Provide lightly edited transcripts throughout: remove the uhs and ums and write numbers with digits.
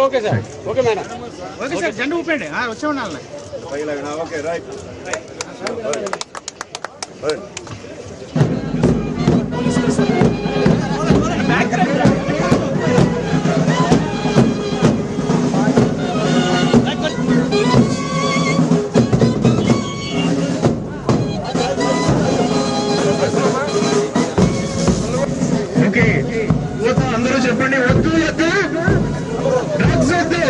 Okay sir, okay madam, okay sir, జెండా ఊపండి, వచ్చే ఉండాలి. Okay right. అందరూ చెప్పండి, వద్దు వద్దు డ్రగ్స్ వద్దు.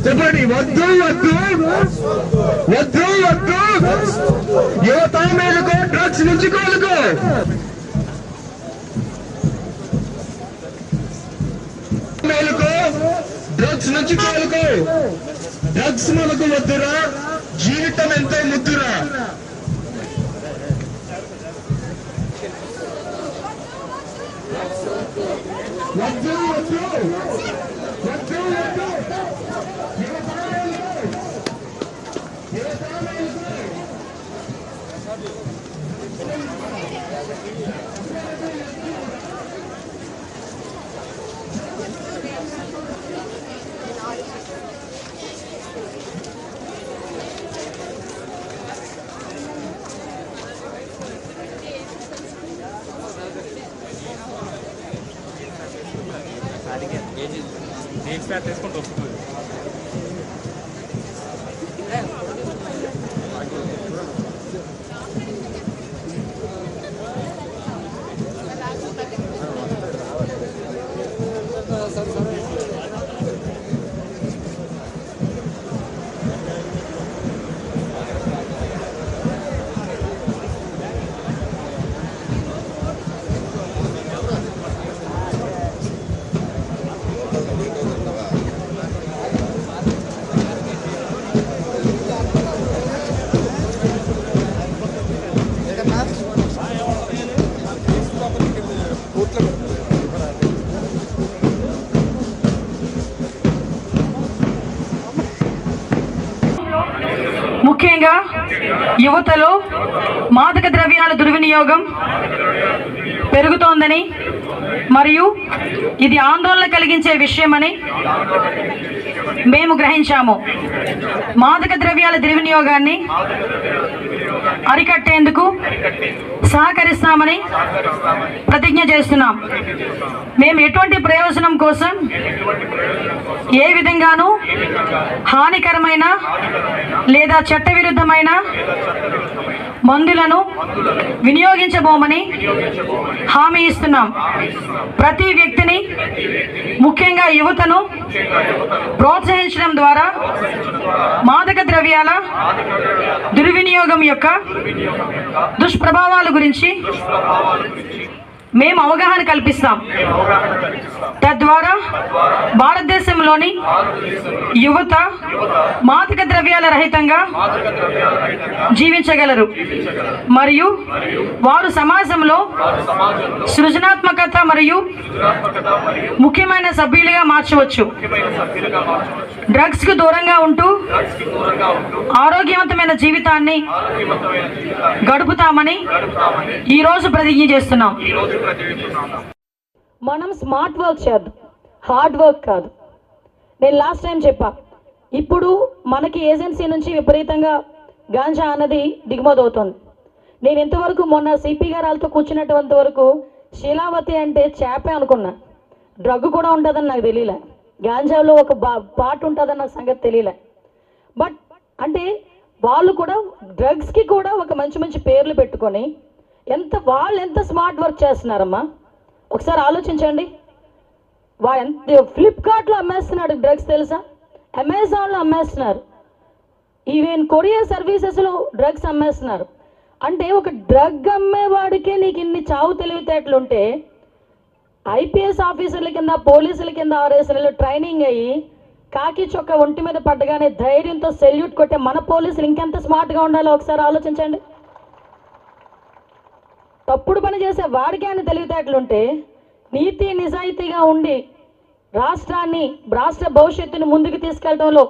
చెప్పండి, వద్దు వద్దు వద్దు వద్దు. యువత మేలుకో, డ్రగ్స్ నుంచి కోలుకో. మేలుకో, డ్రగ్స్ నుంచి కోలుకో. డ్రగ్స్ మనకు వద్దురా, జీవితం ఎంతో ముద్దురా. వద్దు వద్దు వద్దు వద్దు. తీసుకుంటూ వస్తుంది. ముఖ్యంగా యువతలో మాదక ద్రవ్యాల దుర్వినియోగం పెరుగుతోందని మరియు ఇది ఆందోళన కలిగించే విషయమని మేము గ్రహించాము. మాదక ద్రవ్యాల దుర్వినియోగాన్ని అరికట్టేందుకు సహకరిస్తామని ప్రతిజ్ఞ చేస్తున్నాం. మేము ఎటువంటి ప్రయోజనం కోసం ఏ విధంగానూ హానికరమైన లేదా చట్టవిరుద్ధమైన మందులను వినియోగించబోమని హామీ ఇస్తున్నాం. ప్రతి వ్యక్తిని, ముఖ్యంగా యువతను ప్రోత్సహించడం ద్వారా మాదక ద్రవ్యాల దుర్వినియోగం యొక్క దుష్ప్రభావాల గురించి మేము అవగాహన కల్పిస్తాం. తద్వారా భారతదేశంలోని యువత మాదక ద్రవ్యాల రహితంగా జీవించగలరు మరియు వారు సమాజంలో సృజనాత్మకత మరియు ముఖ్యమైన సభ్యులుగా మార్చవచ్చు. డ్రగ్స్ కు దూరంగా ఉంటూ ఆరోగ్యవంతమైన జీవితాన్ని గడుపుతామని ఈరోజు ప్రతిజ్ఞ చేస్తున్నాం. మనం స్మార్ట్ వర్క్ చేద్దాం, హార్డ్ వర్క్ కాదు. నేను లాస్ట్ టైం చెప్పా, ఇప్పుడు మనకి ఏజెన్సీ నుంచి విపరీతంగా గాంజా అన్నది దిగుమతి అవుతుంది. నేను ఇంతవరకు మొన్న సిపి గారాలతో కూర్చున్నటువంటి వరకు శీలావతి అంటే చేపే అనుకున్నా. డ్రగ్ కూడా ఉంటుందని నాకు తెలియలే, గాంజాలో ఒక పార్ట్ ఉంటుందని నాకు సంగతి తెలియలే. బట్ అంటే వాళ్ళు కూడా డ్రగ్స్కి కూడా ఒక మంచి మంచి పేర్లు పెట్టుకొని వాళ్ళు ఎంత స్మార్ట్ వర్క్ చేస్తున్నారమ్మా, ఒకసారి ఆలోచించండి. ఫ్లిప్కార్ట్లో అమ్మేస్తున్నాడు డ్రగ్స్ తెలుసా, అమెజాన్లో అమ్మేస్తున్నారు, ఈవెన్ కొరియర్ సర్వీసెస్లో డ్రగ్స్ అమ్మేస్తున్నారు. అంటే ఒక డ్రగ్ అమ్మేవాడికే నీకు ఇన్ని చావు తెలివితేటలుంటే ఐపీఎస్ ఆఫీసర్ల కింద, పోలీసుల కింద 6 నెలలు ట్రైనింగ్ అయ్యి కాకి చొక్క ఒంటి మీద పడ్డగానే ధైర్యంతో సెల్యూట్ కొట్టే మన పోలీసులు ఇంకెంత స్మార్ట్గా ఉండాలో ఒకసారి ఆలోచించండి. తప్పుడు పని చేసే వాడికి ఆయన తెలివితేటలుంటే నీతి నిజాయితీగా ఉండి రాష్ట్రాన్ని రాష్ట్ర భవిష్యత్తును ముందుకు తీసుకెళ్లడంలో